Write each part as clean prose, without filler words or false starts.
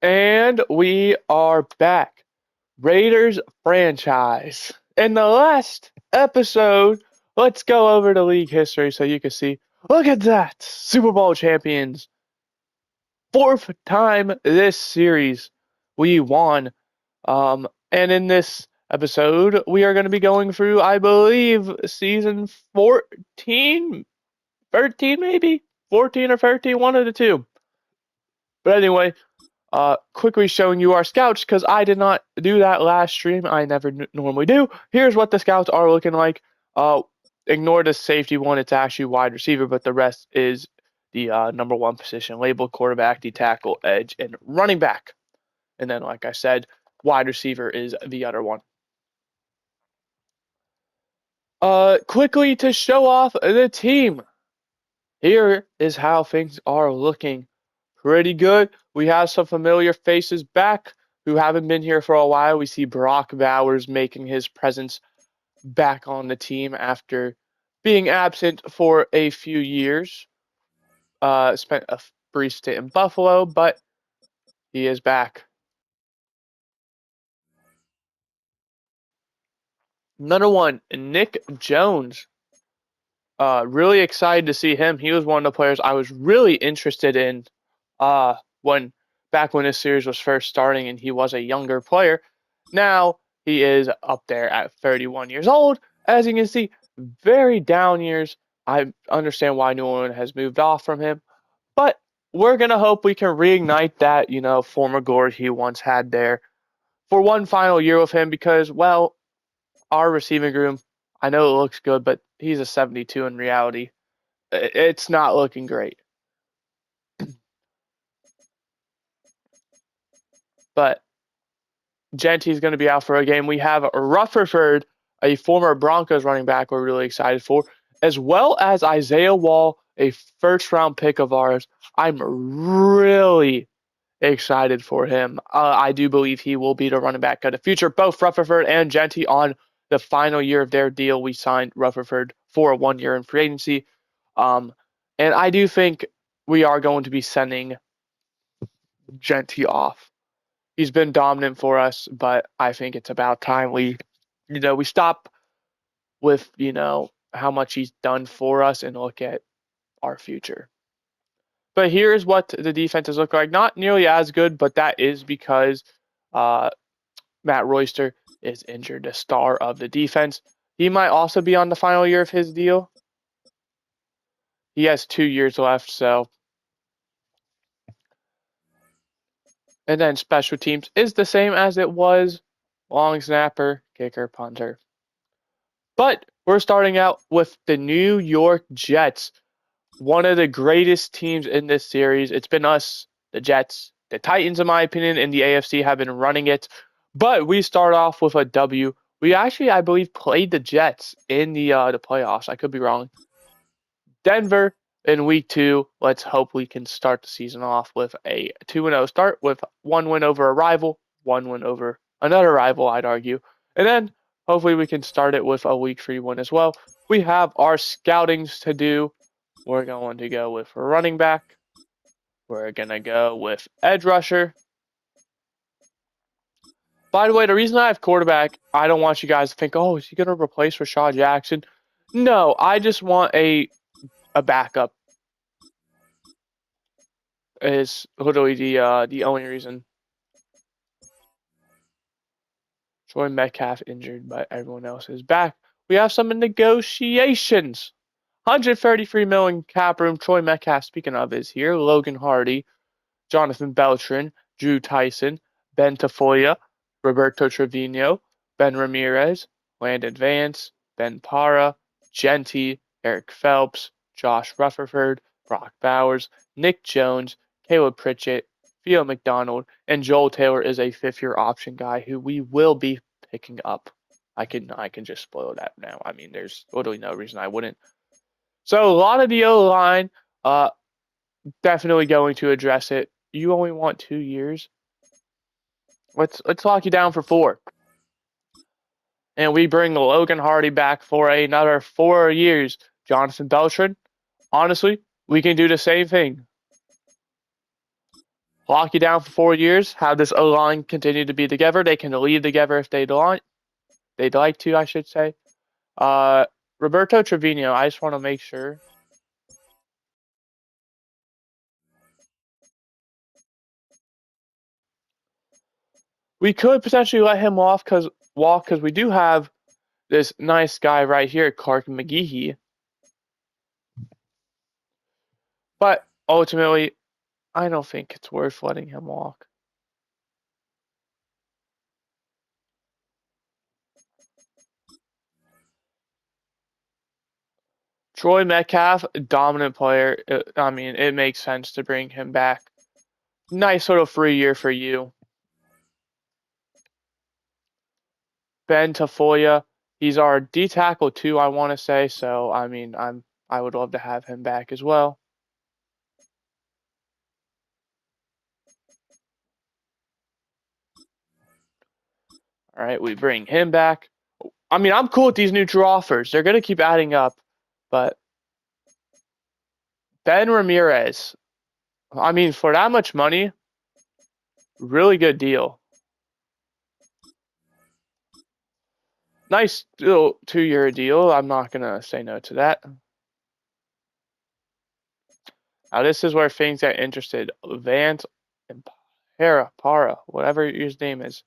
And we are back. Raiders franchise. In the last episode, let's go over the league history so you can see. Look at that! Super Bowl champions. Fourth time this series we won. And in this episode, we are going to be going through, I believe, season 14, 13 maybe? 14 or 13, one of the two. But anyway, quickly showing you our scouts because I did not do that last stream. I never normally do. Here's what the scouts are looking like. Ignore the safety one. It's actually wide receiver, but the rest is the number one position labeled quarterback, D tackle, edge, and running back. And then, like I said, wide receiver is the other one. Quickly to show off the team. Here is how things are looking. Pretty good. We have some familiar faces back who haven't been here for a while. We see Brock Bowers making his presence back on the team after being absent for a few years. Spent a brief stint in Buffalo, but he is back. Another one, Nick Jones. Really excited to see him. He was one of the players I was really interested in when back when this series was first starting and he was a younger player. Now he is up there at 31 years old. As you can see, very down years. I understand why New Orleans has moved off from him, but we're gonna hope we can reignite that, former glory he once had there for one final year with him because, well, our receiving room, I know it looks good, but he's a 72 in reality. It's not looking great. But Genty's going to be out for a game. We have Rutherford, a former Broncos running back we're really excited for, as well as Isaiah Wall, a first-round pick of ours. I'm really excited for him. I do believe he will be the running back of the future. Both Rutherford and Genty on the final year of their deal. We signed Rutherford for a 1 year in free agency. And I do think we are going to be sending Genty off. He's been dominant for us, but I think it's about time we stop with, how much he's done for us and look at our future. But here's what the defenses look like. Not nearly as good, but that is because uh, Matt Royster is injured, the star of the defense. He might also be on the final year of his deal. He has 2 years left, so. And then special teams is the same as it was long snapper, kicker, punter. But we're starting out with the New York Jets, one of the greatest teams in this series. It's been us, the Jets, the Titans, in my opinion, in the AFC have been running it. But we start off with a W. We actually, I believe, played the Jets in the playoffs. I could be wrong. Denver in week 2. Let's hope we can start the season off with a 2-0 start with 1 win over a rival, 1 win over another rival, I'd argue. And then hopefully we can start it with a week 3 win as well. We have our scoutings to do. We're going to go with running back. We're going to go with edge rusher. By the way, the reason I have quarterback, I don't want you guys to think, oh, is he going to replace Rashad Jackson? No, I just want a backup. Is literally the only reason. Troy Metcalf injured, but everyone else is back. We have some negotiations. 133 million cap room. Troy Metcalf, speaking of, is here. Logan Hardy, Jonathan Beltran, Drew Tyson, Ben Tafoya, Roberto Trevino, Ben Ramirez, Landon Vance, Ben Para, Genty, Eric Phelps, Josh Rutherford, Brock Bowers, Nick Jones, Caleb Pritchett, Theo McDonald, and Joel Taylor is a fifth-year option guy who we will be picking up. I can just spoil that now. I mean, there's literally no reason I wouldn't. So a lot of the O-line, definitely going to address it. You only want 2 years. Let's lock you down for 4. And we bring Logan Hardy back for another 4 years. Jonathan Beltran, honestly, we can do the same thing. lock you down for 4 years, have this O-line continue to be together. They can leave together if they'd like to, I should say. Roberto Trevino, I just want to make sure. We could potentially let him walk because we do have this nice guy right here, Clark McGehee. But ultimately, I don't think it's worth letting him walk. Troy Metcalf, dominant player. I mean, it makes sense to bring him back. Nice little free year for you. Ben Tafoya, he's our D tackle too, I want to say. So I mean, I would love to have him back as well. All right, we bring him back. I mean, I'm cool with these neutral offers. They're gonna keep adding up, but Ben Ramirez. I mean, for that much money, really good deal. Nice little 2-year deal. I'm not gonna say no to that. Now this is where things get interested. Vance and Para, whatever his name is.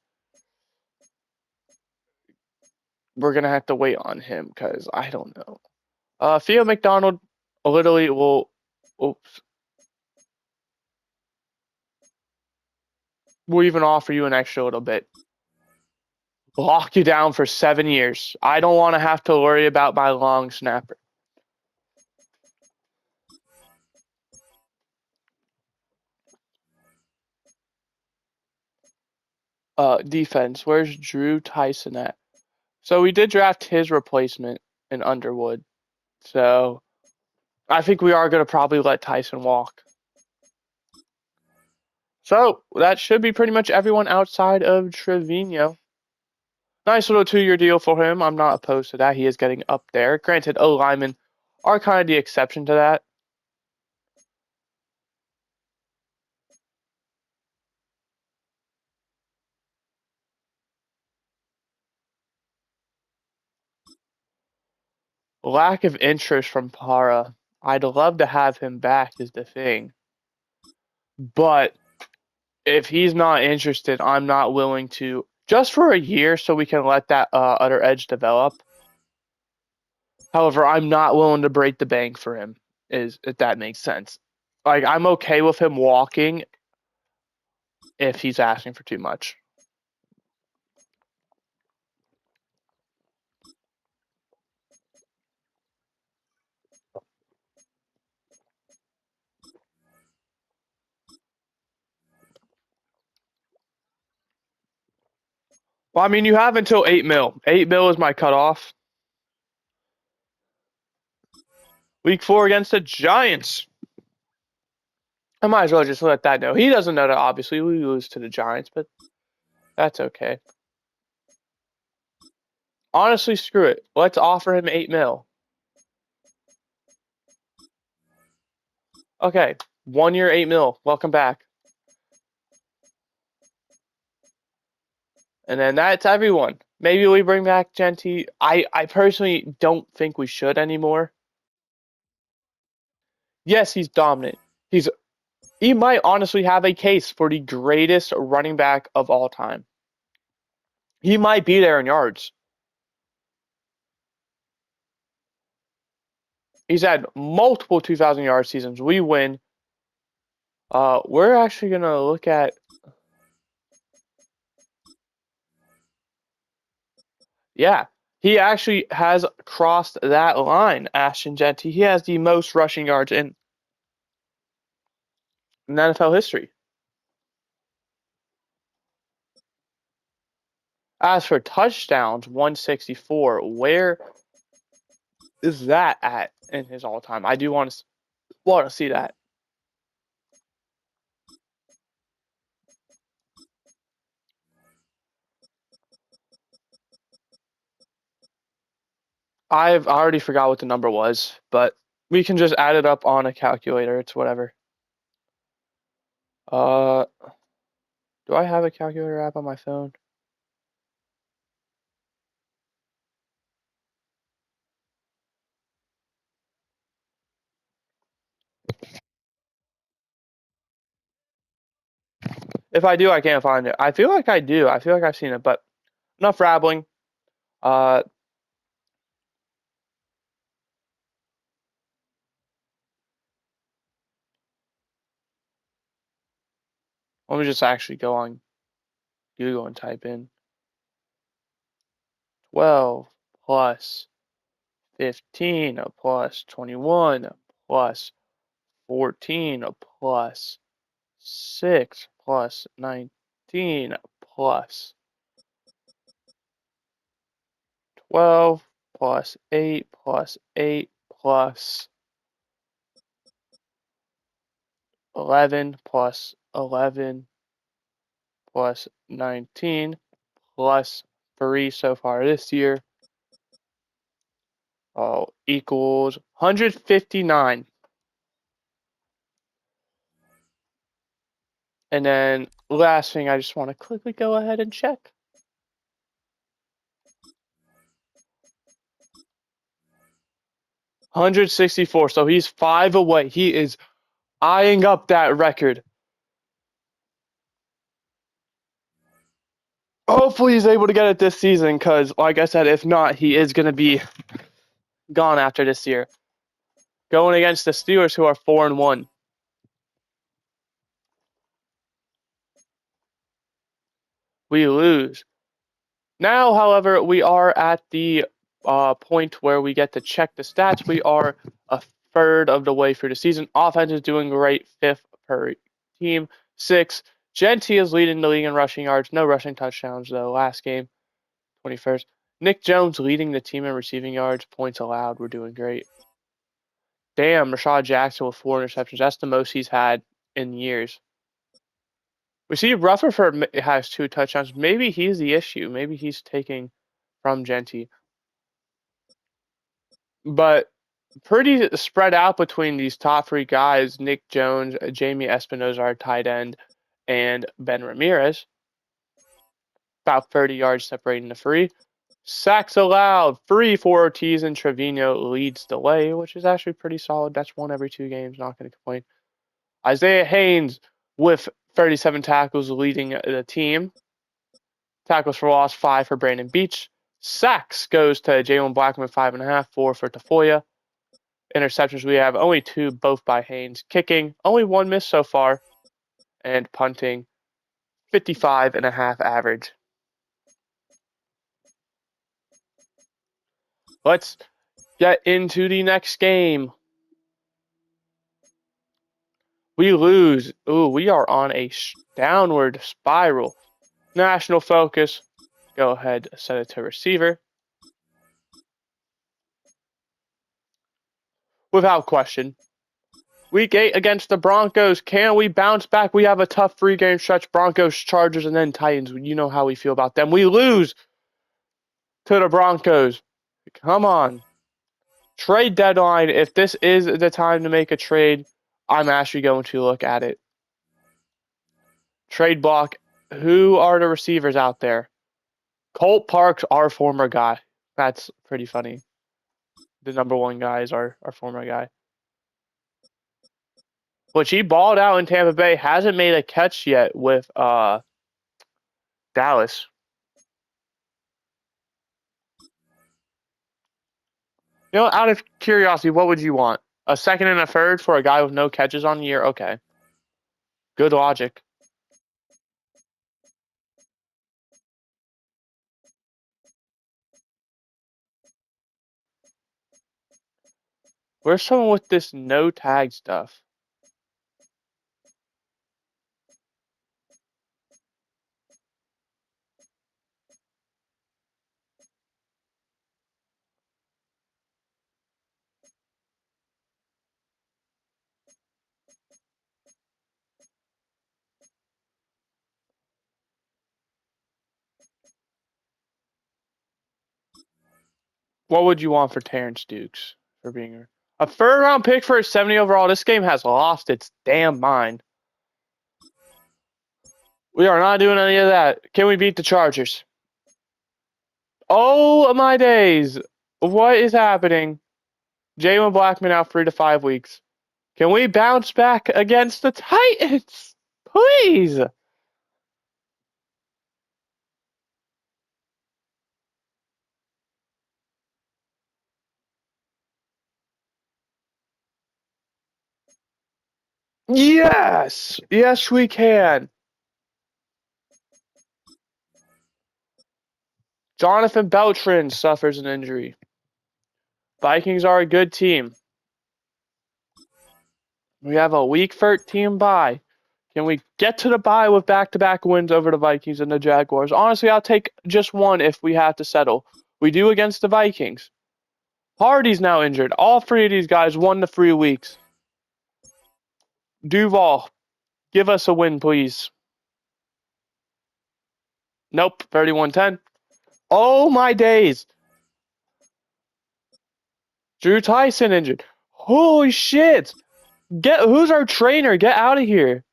We're gonna have to wait on him because I don't know. Theo McDonald literally will. Oops. We'll even offer you an extra little bit. Lock you down for 7 years. I don't want to have to worry about my long snapper. Defense. Where's Drew Tyson at? So we did draft his replacement in Underwood. So I think we are going to probably let Tyson walk. So that should be pretty much everyone outside of Trevino. Nice little 2-year deal for him. I'm not opposed to that. He is getting up there. Granted, O-linemen are kind of the exception to that. Lack of interest from Para. I'd love to have him back is the thing. But if he's not interested, I'm not willing to, just for a year so we can let that other edge develop. However, I'm not willing to break the bank for him, if that makes sense. Like, I'm okay with him walking if he's asking for too much. Well, I mean, you have until 8 mil. 8 mil is my cutoff. Week 4 against the Giants. I might as well just let that know. He doesn't know that, obviously. We lose to the Giants, but that's okay. Honestly, screw it. Let's offer him 8 mil. Okay, 1 year, 8 mil. Welcome back. And then that's everyone. Maybe we bring back Genty. I personally don't think we should anymore. Yes, he's dominant. He might honestly have a case for the greatest running back of all time. He might be there in yards. He's had multiple 2,000-yard seasons. We win. We're actually gonna look at. Yeah, he actually has crossed that line. Ashton Genty. He has the most rushing yards in NFL history. As for touchdowns, 164. Where is that at in his all time? I do want to see that. I already forgot what the number was, but we can just add it up on a calculator. It's whatever. Do I have a calculator app on my phone? If I do, I can't find it. I feel like I do. I feel like I've seen it, but enough rambling. Uh, Let me just actually go on Google and type in 12 plus 15 plus 21 plus 14 plus 6 plus 19 plus 12 plus 8 plus 8 plus 11 plus 11 plus 19 plus 3 so far this year equals 159. And then last thing, I just want to quickly go ahead and check. 164. So he's 5 away. He is eyeing up that record. Hopefully he's able to get it this season because, like I said, if not, he is going to be gone after this year. Going against the Steelers, who are 4-1. We lose. Now, however, we are at the point where we get to check the stats. We are a third of the way through the season. Offense is doing great, 5th per team, 6. Genty is leading the league in rushing yards. No rushing touchdowns, though, last game, 21st. Nick Jones leading the team in receiving yards, points allowed. We're doing great. Damn, Rashad Jackson with 4 interceptions. That's the most he's had in years. We see Rutherford has 2 touchdowns. Maybe he's the issue. Maybe he's taking from Genty. But pretty spread out between these top 3 guys, Nick Jones, Jamie Espinoza, our tight end, and Ben Ramirez. About 30 yards separating the 3. Sacks allowed, 3 for Ortiz, and Trevino leads the way, which is actually pretty solid. That's 1 every 2 games, not going to complain. Isaiah Haynes with 37 tackles leading the team. Tackles for loss, 5 for Brandon Beach. Sacks goes to Jalen Blackman, 5.5, 4 for Tafoya. Interceptions, we have only 2, both by Haynes. Kicking, only 1 miss so far. And punting, 55.5 average. Let's get into the next game. We lose. Ooh, we are on a downward spiral. National focus. Go ahead, set it to receiver. Without question. Week 8 against the Broncos. Can we bounce back? We have a tough 3-game stretch. Broncos, Chargers, and then Titans. You know how we feel about them. We lose to the Broncos. Come on. Trade deadline. If this is the time to make a trade, I'm actually going to look at it. Trade block. Who are the receivers out there? Colt Parks, our former guy. That's pretty funny. The number 1 guy is our former guy. Which he balled out in Tampa Bay. Hasn't made a catch yet with Dallas. You know, out of curiosity, what would you want? A second and a third for a guy with no catches on the year? Okay. Good logic. Where's someone with this no tag stuff? What would you want for Terrence Dukes for being a 3rd round pick for a 70 overall? This game has lost its damn mind. We are not doing any of that. Can we beat the Chargers? Oh my days. What is happening? Jalen Blackman out 3 to 5 weeks. Can we bounce back against the Titans? Please. Yes. Yes, we can. Jonathan Beltran suffers an injury. Vikings are a good team. We have a week 13 bye. Can we get to the bye with back-to-back wins over the Vikings and the Jaguars? Honestly, I'll take just one if we have to settle. We do against the Vikings. Hardy's now injured. All three of these guys 1 to 3 weeks. Duval, give us a win, please. Nope, 31-10. Oh my days. Drew Tyson injured. Holy shit. Who's our trainer? Get out of here.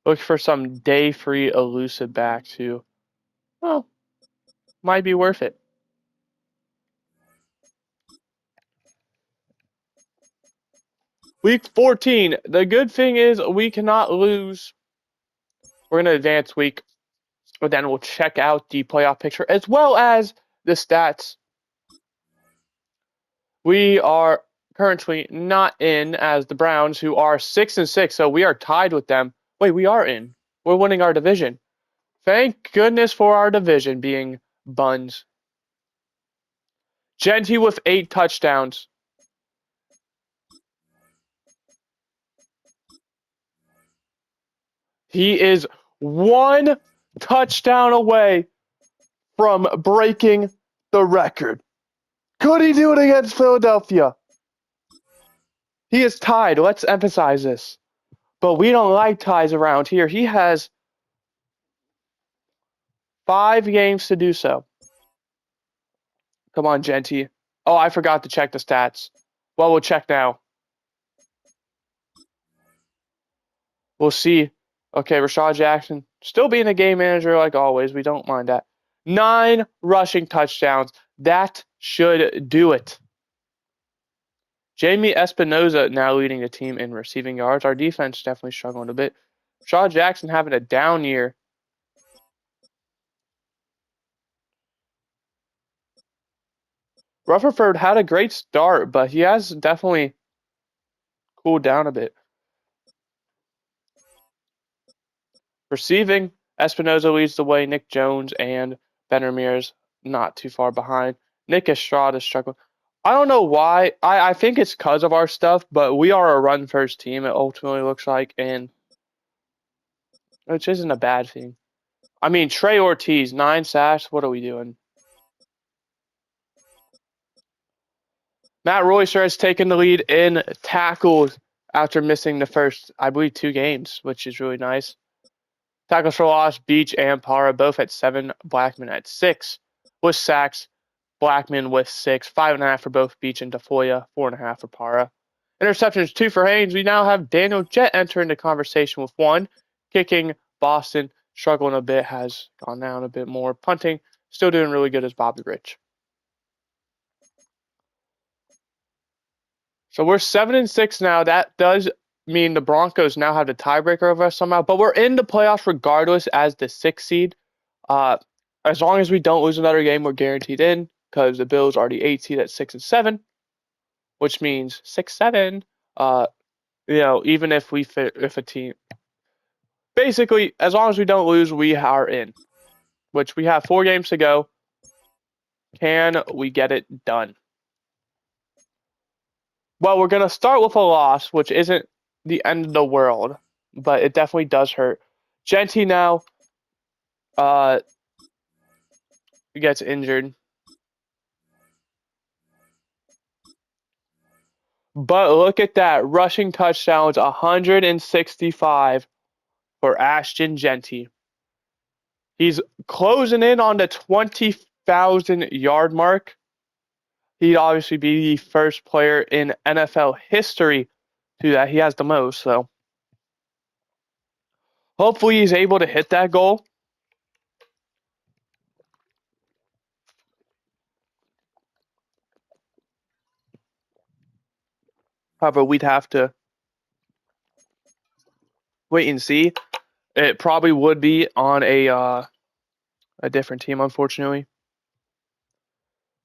Look for some day free elusive back too. Well, might be worth it. Week 14. The good thing is we cannot lose. We're going to advance week, but then we'll check out the playoff picture as well as the stats. We are currently not in as the Browns, who are 6-6, so we are tied with them. Wait, we are in. We're winning our division. Thank goodness for our division being buns. Genty with 8 touchdowns. He is 1 touchdown away from breaking the record. Could he do it against Philadelphia? He is tied. Let's emphasize this. But we don't like ties around here. He has 5 games to do so. Come on, Genty. Oh, I forgot to check the stats. Well, we'll check now. We'll see. Okay, Rashad Jackson still being a game manager like always. We don't mind that. 9 rushing touchdowns. That should do it. Jamie Espinoza now leading the team in receiving yards. Our defense definitely struggling a bit. Rashad Jackson having a down year. Rutherford had a great start, but he has definitely cooled down a bit. Receiving, Espinoza leads the way. Nick Jones and Ben Ramirez not too far behind. Nick Estrada is struggling. I don't know why. I think it's because of our stuff, but we are a run-first team, it ultimately looks like, and which isn't a bad thing. I mean, Trey Ortiz, 9 sacks. What are we doing? Matt Royster has taken the lead in tackles after missing the first, I believe, 2 games, which is really nice. Tackles for loss, Beach and Para both at 7, Blackman at 6. With sacks, Blackman with 6, 5.5 for both Beach and Tafoya, 4.5 for Para. Interceptions, 2 for Haynes. We now have Daniel Jett entering the conversation with 1. Kicking, Boston struggling a bit, has gone down a bit more. Punting, still doing really good as Bobby Rich. So we're 7-6 now. That does mean the Broncos now have the tiebreaker over us somehow, but we're in the playoffs regardless as the 6th seed. Uh, as long as we don't lose another game, we're guaranteed in because the Bills are the 8th seed at 6-7, which means 6-7. Even if if a team, basically, as long as we don't lose, we are in. Which we have 4 games to go. Can we get it done? Well, we're gonna start with a loss, which isn't the end of the world, but it definitely does hurt. Genty now uh gets injured. But look at that. Rushing touchdowns, 165 for Ashton Jeanty. He's closing in on the 20,000-yard mark. He'd obviously be the first player in NFL history to do that. He has the most, so hopefully he's able to hit that goal. However, we'd have to wait and see. It probably would be on a different team, unfortunately.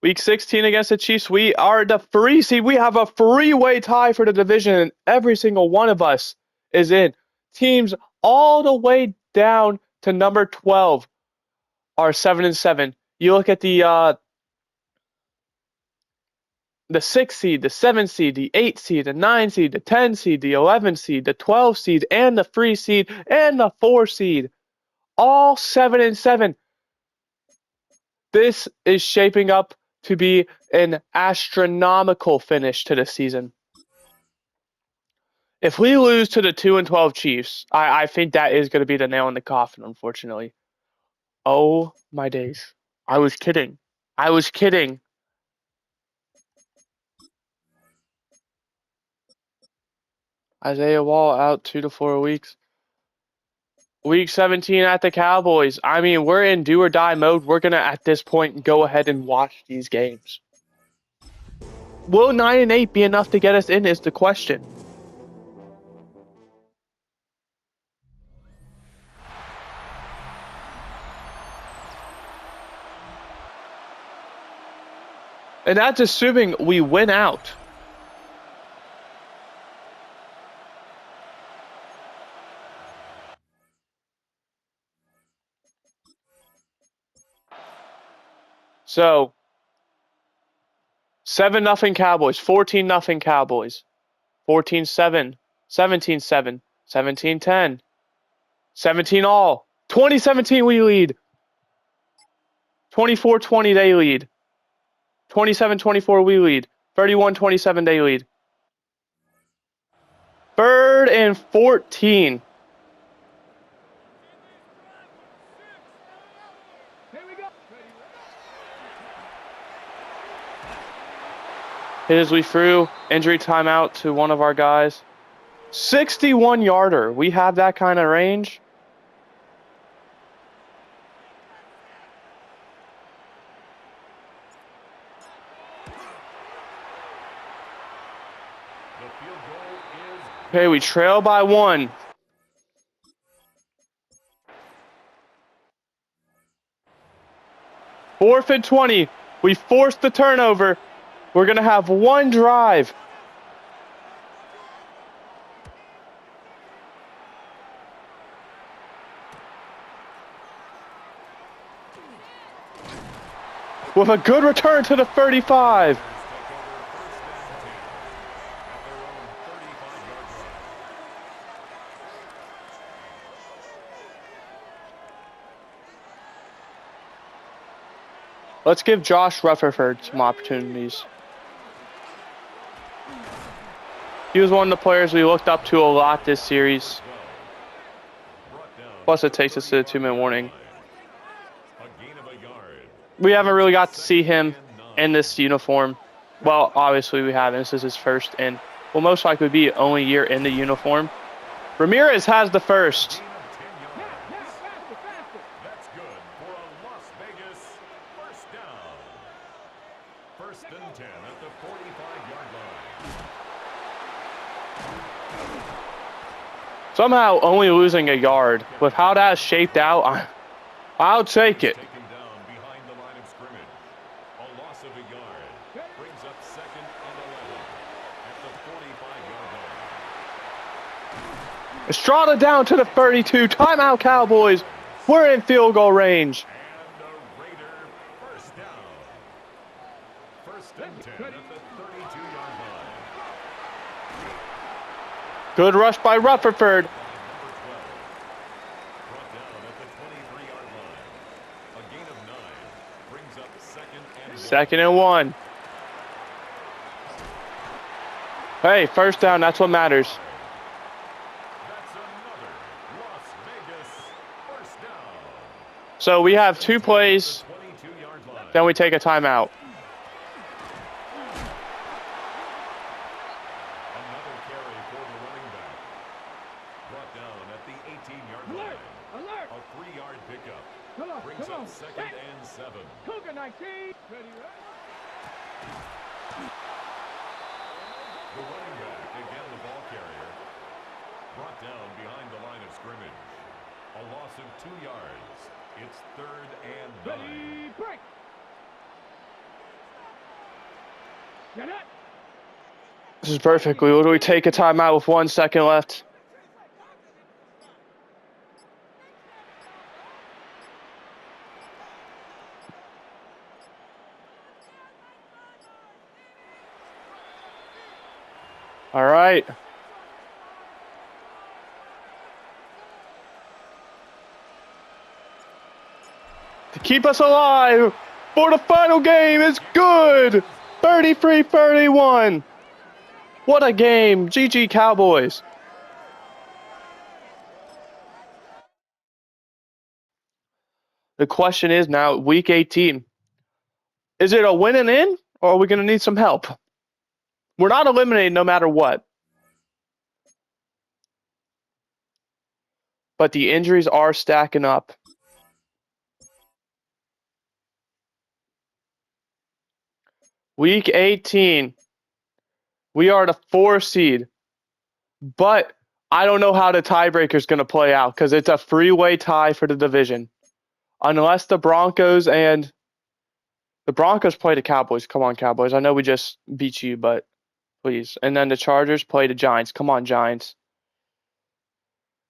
Week 16 against the Chiefs. We are the free seed. We have a freeway tie for the division, and every single one of us is in. Teams all the way down to number 12 are 7-7. You look at the 6 seed, the 7 seed, the 8 seed, the 9 seed, the 10 seed, the 11 seed, the 12 seed, and the 3 seed, and the 4 seed. All 7-7. This is shaping up to be an astronomical finish to the season. If we lose to the 2-12 Chiefs, I think that is going to be the nail in the coffin, unfortunately. Oh, my days. I was kidding. I was kidding. Isaiah Wall out 2 to 4 weeks. Week 17 at the Cowboys. I mean, we're in do or die mode. We're going to, at this point, go ahead and watch these games. Will 9-8 be enough to get us in is the question. And that's assuming we win out. So, 7-0 Cowboys, 14-0 Cowboys, 14-7, 17-7, 17-10, 17 all. 2017 we lead. 24-20 they lead. 27-24 we lead. 31-27 they lead. 3rd and 14. Hit as we threw. Injury timeout to one of our guys. 61-yarder. We have that kind of range. Okay, we trail by 1. Fourth and 20. We forced the turnover. We're going to have one drive. With a good return to the 35. Let's give Josh Rutherford some opportunities. He was one of the players we looked up to a lot this series. Plus, it takes us to the 2-minute warning. We haven't really got to see him in this uniform. Well, obviously we haven't. This is his first and will most likely be only year in the uniform. Ramirez has the first. Somehow only losing a yard. With how that's shaped out, I'll take it. Estrada down to the 32. Timeout, Cowboys. We're in field goal range. Good rush by Rutherford. Second and 1. Hey, first down, that's what matters. That's another Las Vegas first down. So we have 2 plays, The 22-yard line. then we take a timeout. Another carry for the running back. Brought down at the 18-yard line. Alert! A 3-yard pickup. Brings Come on. up second and 7. Cougar 19. Ready, right? The running back, again the ball carrier, brought down behind the line of scrimmage. A loss of 2 yards. It's 3rd and 9. Ready, break. Get it. This is perfect. We take a timeout with 1 second left. All right. To keep us alive for the final game is good. 33-31. What a game. GG Cowboys. The question is now, week 18. Is it a win and in, or are we going to need some help? We're not eliminated no matter what. But the injuries are stacking up. Week 18. We are the 4 seed. But I don't know how the tiebreaker is going to play out because it's a freeway tie for the division. Unless the Broncos play the Cowboys. Come on, Cowboys. I know we just beat you, but please. And then the Chargers play the Giants. Come on, Giants.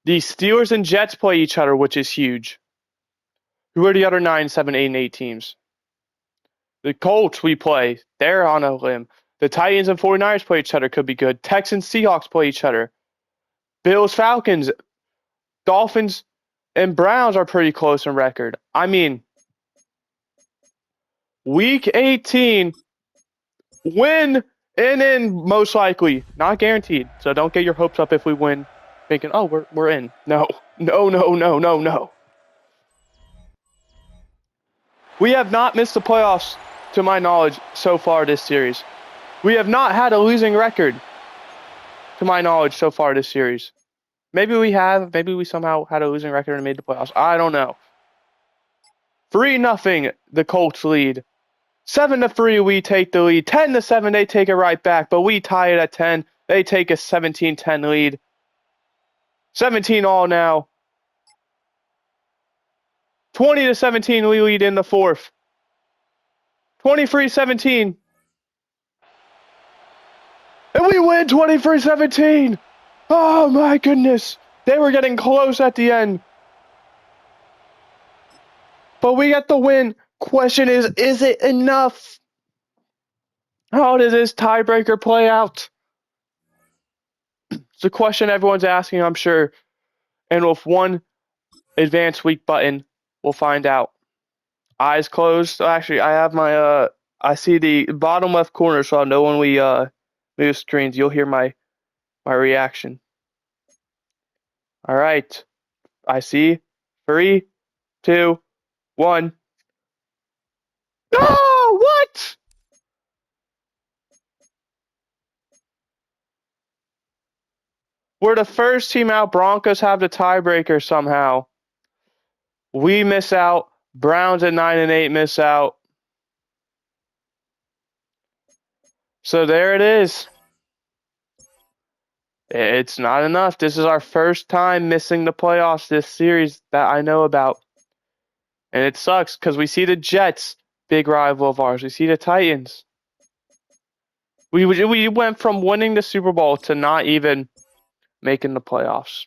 The Steelers and Jets play each other, which is huge. Who are the other 9, 7, 8, and 8 teams? The Colts we play. They're on a limb. The Titans and 49ers play each other. Could be good. Texans, Seahawks play each other. Bills, Falcons, Dolphins, and Browns are pretty close in record. I mean, week 18, win and in most likely. Not guaranteed. So don't get your hopes up if we win thinking, oh, we're in. No. No. We have not missed the playoffs, to my knowledge, so far this series. We have not had a losing record, to my knowledge, so far this series. Maybe we have. Maybe we somehow had a losing record and made the playoffs. I don't know. 3-0, the Colts lead. 7-3, we take the lead. 10-7, they take it right back, but we tie it at 10. They take a 17-10 lead. 17 all now. 20-17, we lead in the 4th. 23-17. And we win 23-17. Oh my goodness. They were getting close at the end. But we get the win. Question is it enough? How does this tiebreaker play out? It's a question everyone's asking, I'm sure. And with one advanced week button, we'll find out. Eyes closed. Actually, I have my I see the bottom left corner, so I'll know when we move screens. You'll hear my reaction. All right. I see. 3, 2, 1. No! What? We're the first team out. Broncos have the tiebreaker somehow. We miss out. Browns at 9-8 miss out. So there it is. It's not enough. This is our first time missing the playoffs this series that I know about. And it sucks because we see the Jets, big rival of ours. We see the Titans. We went from winning the Super Bowl to not even making the playoffs.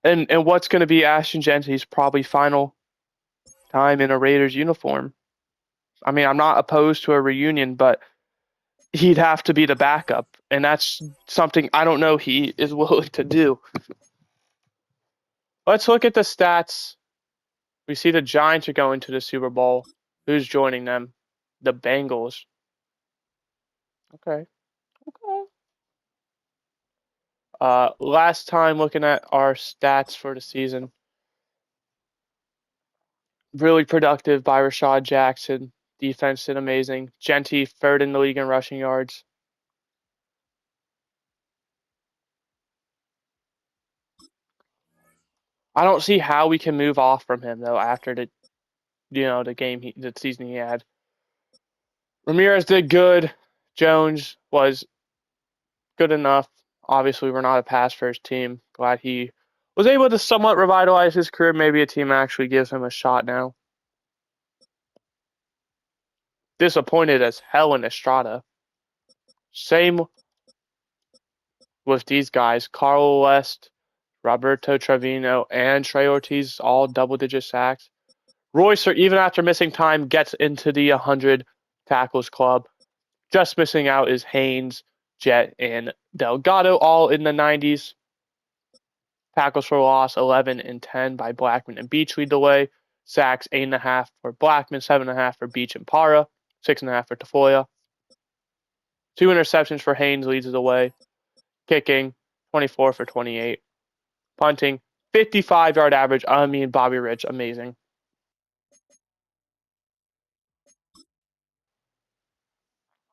And what's going to be Ashton Genty's probably final time in a Raiders uniform. I mean, I'm not opposed to a reunion, but he'd have to be the backup. And that's something I don't know he is willing to do. Let's look at the stats. We see the Giants are going to the Super Bowl. Who's joining them? The Bengals. Okay. Last time looking at our stats for the season, really productive by Rashad Jackson. Defense did amazing. Genty, third in the league in rushing yards. I don't see how we can move off from him though after the season he had. Ramirez did good. Jones was good enough. Obviously, we're not a pass first team. Glad he was able to somewhat revitalize his career. Maybe a team actually gives him a shot now. Disappointed as hell in Estrada. Same with these guys. Carl West, Roberto Trevino, and Trey Ortiz, all double-digit sacks. Royster, even after missing time, gets into the 100 tackles club. Just missing out is Haynes, Jet, and Delgado, all in the 90s. Tackles for loss, 11 and 10 by Blackman and Beach lead the way. Sacks, 8.5 for Blackman, 7.5 for Beach and Para, 6.5 for Tafoya. 2 interceptions for Haynes leads the way. Kicking, 24 for 28. Punting, 55-yard average. Bobby Rich, amazing.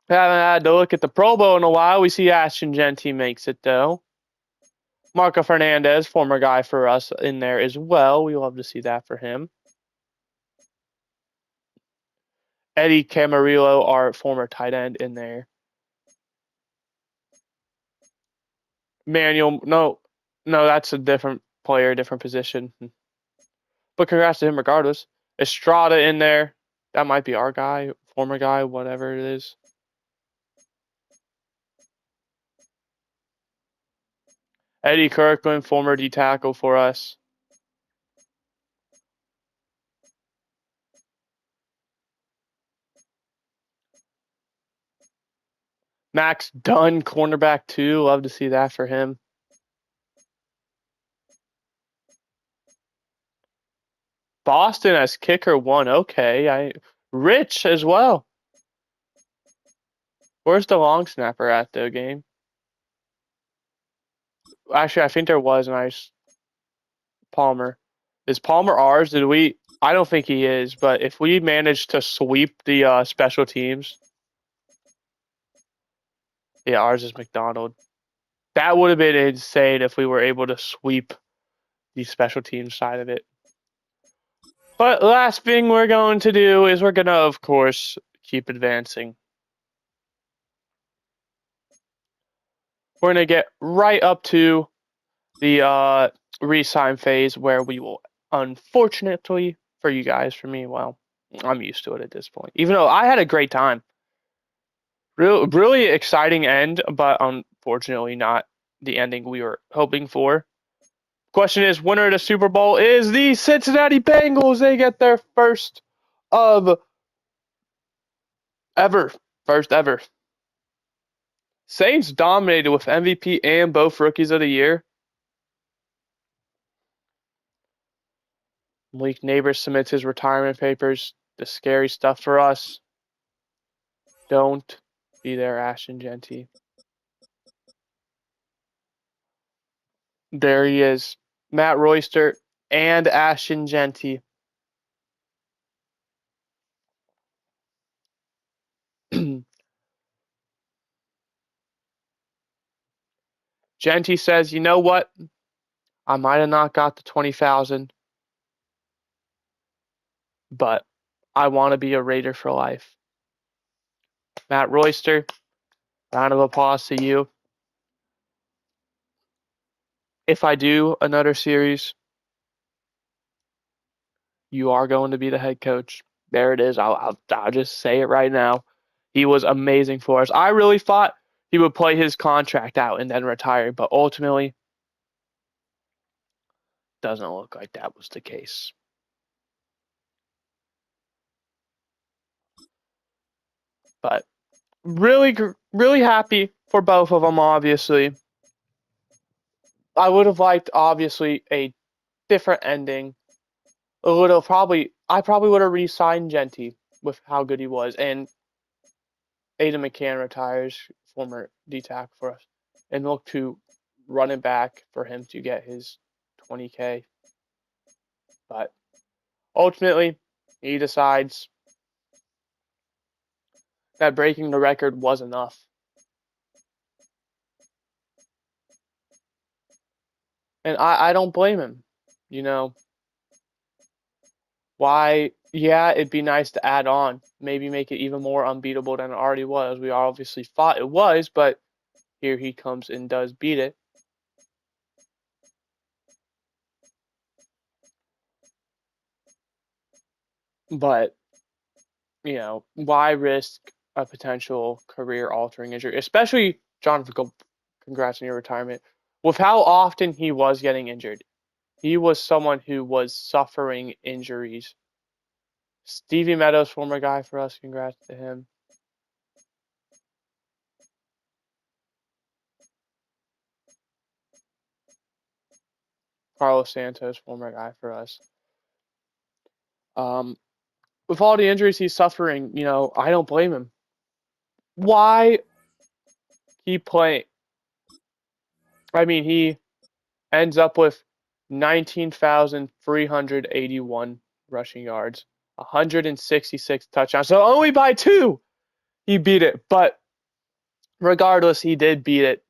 Haven't had to look at the Pro Bowl in a while. We see Ashton Genty makes it, though. Marco Fernandez, former guy for us in there as well. We love to see that for him. Eddie Camarillo, our former tight end in there. Manuel, no, that's a different player, different position. But congrats to him regardless. Estrada in there. That might be our guy, former guy, whatever it is. Eddie Kirkland, former D tackle for us. Max Dunn, cornerback 2. Love to see that for him. Boston as kicker 1. Okay. Rich as well. Where's the long snapper at the game? Actually, I think there was nice Palmer. Is Palmer ours? Did we? I don't think he is, but if we manage to sweep the special teams, yeah, ours is McDonald. That would have been insane if we were able to sweep the special teams side of it. But last thing we're going to do is we're going to, of course, keep advancing. We're going to get right up to the re-sign phase where we will, unfortunately for you guys, for me, well, I'm used to it at this point. Even though I had a great time. Really exciting end, but unfortunately not the ending we were hoping for. Question is, winner of the Super Bowl is the Cincinnati Bengals. They get their first ever. Saints dominated with MVP and both rookies of the year. Malik Neighbors submits his retirement papers. The scary stuff for us. Don't be there, Ashton Genty. There he is. Matt Royster and Ashton Genty. Genty says, you know what? I might have not got the 20,000, but I want to be a Raider for life. Matt Royster, round of applause to you. If I do another series, you are going to be the head coach. There it is. I'll just say it right now. He was amazing for us. I really thought he would play his contract out and then retire, but ultimately, doesn't look like that was the case. But really happy for both of them, obviously. I would have liked, obviously, a different ending. I probably would have re-signed Genty with how good he was, and Aidan McCann retires, former D-tackle for us, and look to running back for him to get his 20K. But ultimately, he decides that breaking the record was enough. And I don't blame him. You know, why? Yeah, it'd be nice to add on, maybe make it even more unbeatable than it already was. We obviously thought it was, but here he comes and does beat it. But, why risk a potential career altering injury? Especially, Jonathan, congrats on your retirement. With how often he was getting injured, he was someone who was suffering injuries. Stevie Meadows, former guy for us, congrats to him. Carlos Santos, former guy for us. With all the injuries he's suffering, I don't blame him. Why keep playing? I mean, he ends up with 19,381 rushing yards, 166 touchdowns. So only by 2 he beat it. But regardless, he did beat it.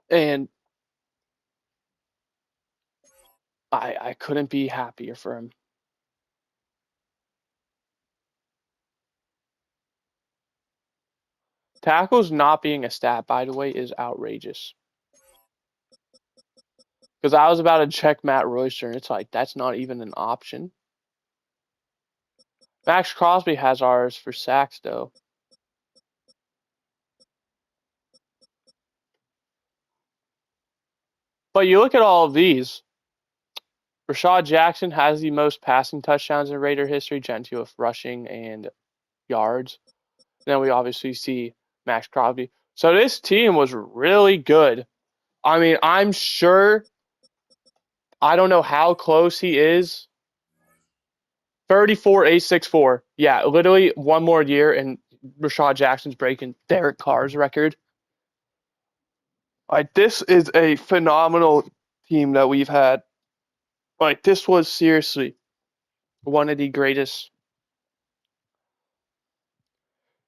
And I couldn't be happier for him. Tackles not being a stat, by the way, is outrageous. Because I was about to check Matt Royster, and it's like, that's not even an option. Max Crosby has ours for sacks, though. But you look at all of these. Rashad Jackson has the most passing touchdowns in Raider history, Gentry with rushing and yards. Then we obviously see Max Crosby. So this team was really good. I mean, I'm sure, I don't know how close he is. 34,864. Yeah, literally one more year and Rashad Jackson's breaking Derek Carr's record. Like, this is a phenomenal team that we've had. Like, this was seriously one of the greatest.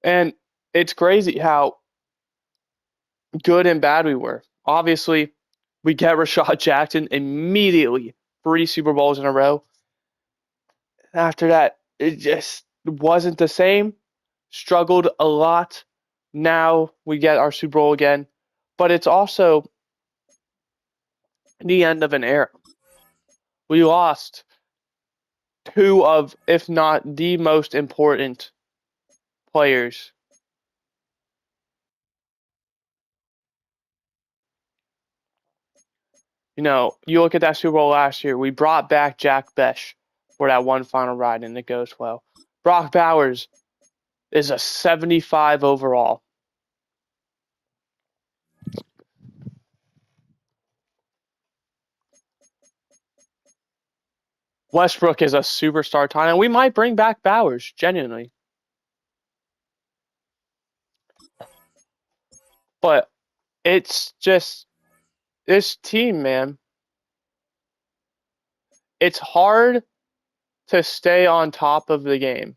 And it's crazy how good and bad we were. Obviously, we get Rashad Jackson immediately, 3 Super Bowls in a row. After that, it just wasn't the same. Struggled a lot. Now we get our Super Bowl again. But it's also the end of an era. We lost 2 of, if not the most important players. You look at that Super Bowl last year, we brought back Jack Besh for that one final ride, and it goes well. Brock Bowers is a 75 overall. Westbrook is a superstar talent. We might bring back Bowers, genuinely. But it's just this team, man. It's hard to stay on top of the game.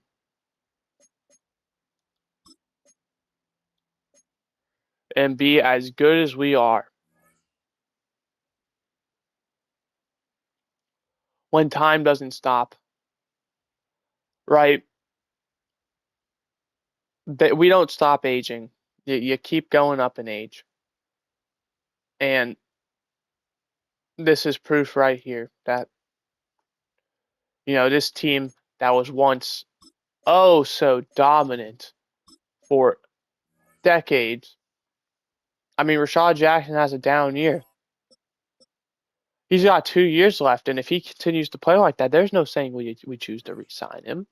And be as good as we are when time doesn't stop, right? We don't stop aging. You keep going up in age. And this is proof right here that, this team that was once oh so dominant for decades. I mean, Rashad Jackson has a down year. He's got 2 years left, and if he continues to play like that, there's no saying we choose to re-sign him.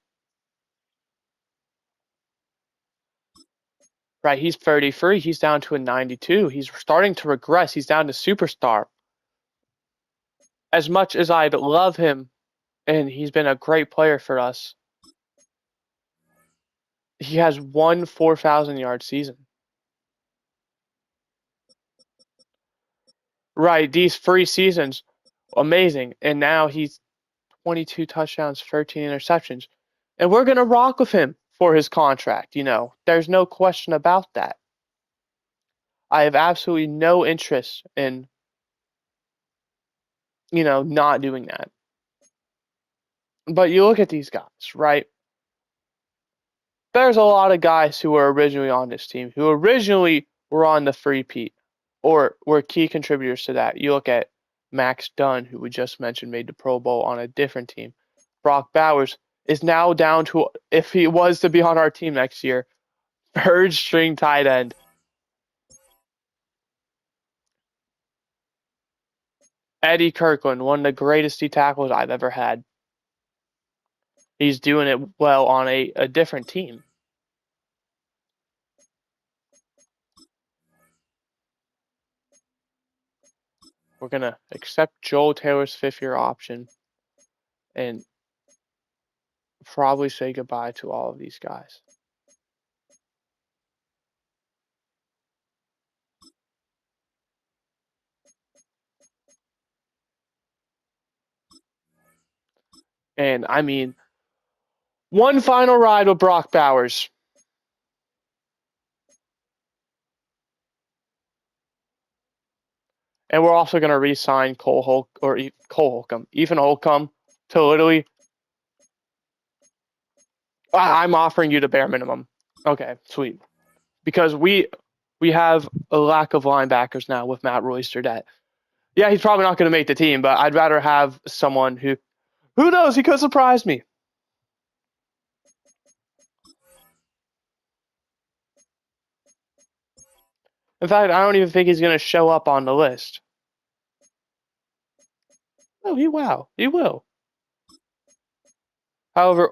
Right, he's 33. He's down to a 92. He's starting to regress. He's down to superstar. As much as I'd love him, and he's been a great player for us, He has one 4,000-yard season. Right, these free seasons, amazing. And now he's 22 touchdowns, 13 interceptions. And we're going to rock with him for his contract, There's no question about that. I have absolutely no interest in, not doing that. But you look at these guys, right? There's a lot of guys who were originally on this team, who originally were on the free Pete, or were key contributors to that. You look at Max Dunn, who we just mentioned made the Pro Bowl on a different team. Brock Bowers is now down to, if he was to be on our team next year, third string tight end. Eddie Kirkland, one of the greatest D tackles I've ever had. He's doing it well on a different team. We're going to accept Joel Taylor's fifth-year option and probably say goodbye to all of these guys. And I mean, one final ride with Brock Bowers. And we're also going to re-sign Ethan Holcomb to literally. I'm offering you the bare minimum. Okay, sweet. Because we have a lack of linebackers now with Matt Royster. That, yeah, he's probably not going to make the team, but I'd rather have someone who knows, he could surprise me. In fact, I don't even think he's going to show up on the list. Oh, he will. However,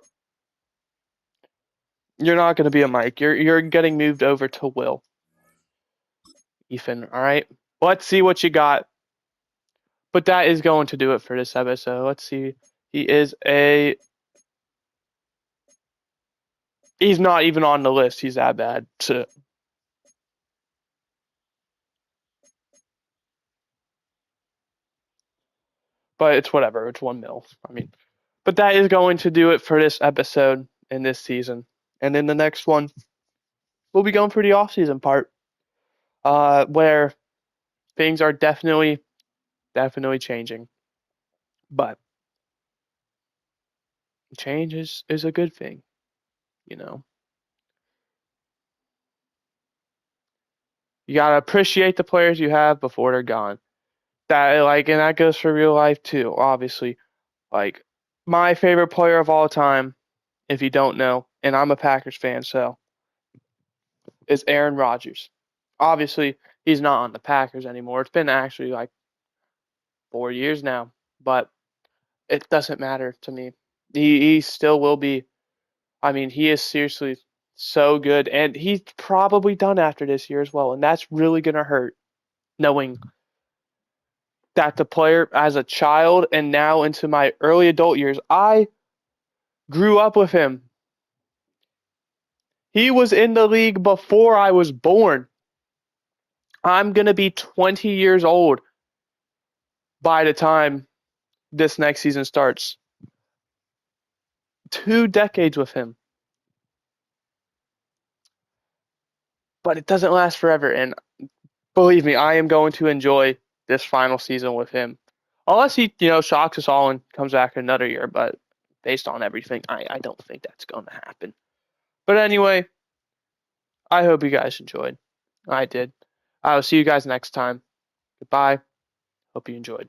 you're not going to be a Mike. You're getting moved over to Will. Ethan, all right? Let's see what you got. But that is going to do it for this episode. Let's see. He's not even on the list. He's that bad. But it's whatever. It's 1 mil. I mean, but that is going to do it for this episode in this season. And in the next one, we'll be going through the off-season part, where things are definitely changing. But change is a good thing, You gotta appreciate the players you have before they're gone. And that goes for real life too, obviously. Like, my favorite player of all time, if you don't know, and I'm a Packers fan, so, is Aaron Rodgers. Obviously, he's not on the Packers anymore. It's been actually like 4 years now, but it doesn't matter to me. He still will be. I mean, he is seriously so good, and he's probably done after this year as well, and that's really gonna hurt, knowing that the player as a child and now into my early adult years, I grew up with him. He was in the league before I was born. I'm going to be 20 years old by the time this next season starts. 2 decades with him. But it doesn't last forever. And believe me, I am going to enjoy this final season with him. Unless he, shocks us all and comes back another year. But based on everything, I don't think that's going to happen. But anyway, I hope you guys enjoyed. I did. I will see you guys next time. Goodbye. Hope you enjoyed.